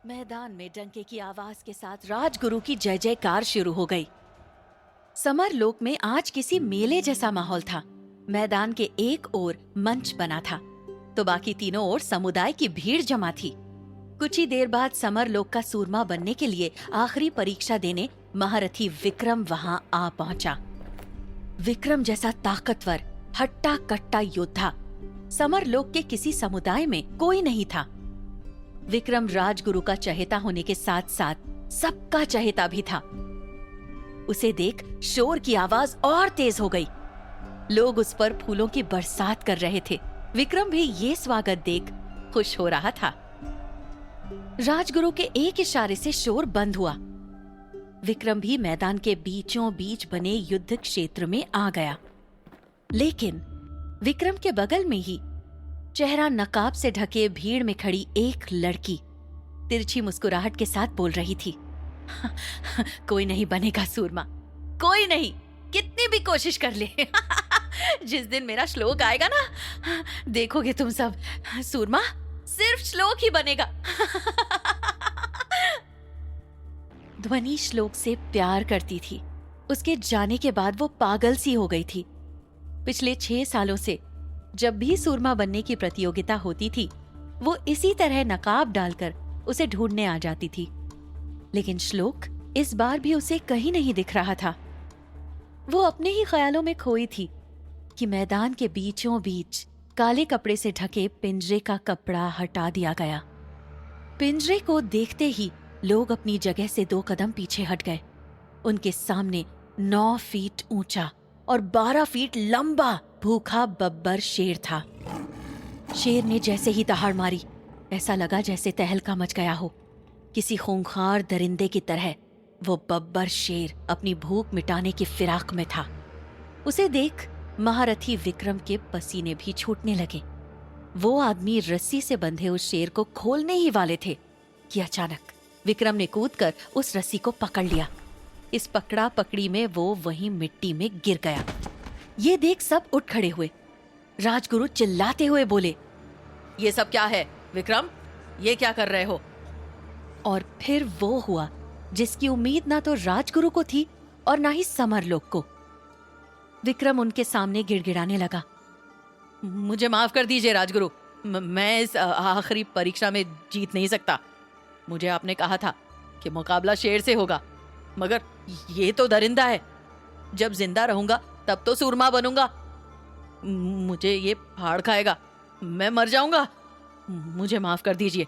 मैदान में डंके की आवाज के साथ राजगुरु की जय जयकार शुरू हो गई। समरलोक में आज किसी मेले जैसा माहौल था। मैदान के एक ओर मंच बना था तो बाकी तीनों ओर समुदाय की भीड़ जमा थी। कुछ ही देर बाद समरलोक का सूरमा बनने के लिए आखिरी परीक्षा देने महारथी विक्रम वहां आ पहुंचा। विक्रम जैसा ताकतवर हट्टा कट्टा योद्धा समरलोक के किसी समुदाय में कोई नहीं था। विक्रम राजगुरु का चहेता होने के साथ साथ सबका चहेता भी था। उसे देख शोर की आवाज और तेज हो गई। लोग उस पर फूलों की बरसात कर रहे थे। विक्रम भी ये स्वागत देख खुश हो रहा था। राजगुरु के एक इशारे से शोर बंद हुआ। विक्रम भी मैदान के बीचों बीच बने युद्ध क्षेत्र में आ गया। लेकिन विक्रम के बगल में ही चेहरा नकाब से ढके भीड़ में खड़ी एक लड़की तिरछी मुस्कुराहट के साथ बोल रही थी, कोई नहीं बनेगा सूरमा, कोई नहीं, कितनी भी कोशिश कर ले। जिस दिन मेरा श्लोक आएगा ना, देखोगे तुम सब, सूरमा सिर्फ श्लोक ही बनेगा। ध्वनि श्लोक से प्यार करती थी। उसके जाने के बाद वो पागल सी हो गई थी। पिछले 6 सालों से जब भी सूरमा बनने की प्रतियोगिता होती थी, वो इसी तरह नकाब डालकर उसे ढूंढने आ जाती थी। लेकिन श्लोक इस बार भी उसे कहीं नहीं दिख रहा था। वो अपने ही ख्यालों में खोई थी कि मैदान के बीचों बीच काले कपड़े से ढके पिंजरे का कपड़ा हटा दिया गया। पिंजरे को देखते ही लोग अपनी जगह से 2 कदम पीछे हट गए। उनके सामने 9 फीट ऊंचा और 12 फीट लंबा भूखा बब्बर शेर था। शेर ने जैसे ही दहाड़ मारी, ऐसा लगा जैसे तहलका मच गया हो। किसी खूंखार दरिंदे की तरह वो बब्बर शेर अपनी भूख मिटाने की फिराक में था। उसे देख महारथी विक्रम के पसीने भी छूटने लगे। वो आदमी रस्सी से बंधे उस शेर को खोलने ही वाले थे कि अचानक विक्रम ने कूदकर उस रस्सी को पकड़ लिया। इस पकड़ा पकड़ी में वो वहीं मिट्टी में गिर गया। ये देख सब उठ खड़े हुए। राजगुरु चिल्लाते हुए बोले, ये सब क्या है विक्रम, ये क्या कर रहे हो? और फिर वो हुआ जिसकी उम्मीद ना तो राजगुरु को थी और ना ही समरलोक को। विक्रम उनके सामने गिड़गिड़ाने लगा, मुझे माफ कर दीजिए राजगुरु, मैं इस आखिरी परीक्षा में जीत नहीं सकता। मुझे आपने कहा था कि मुकाबला शेर से होगा, मगर ये तो दरिंदा है। जब जिंदा रहूंगा तब तो सूरमा बनूंगा। मुझे ये फाड़ खाएगा, मैं मर जाऊंगा। मुझे माफ कर दीजिए।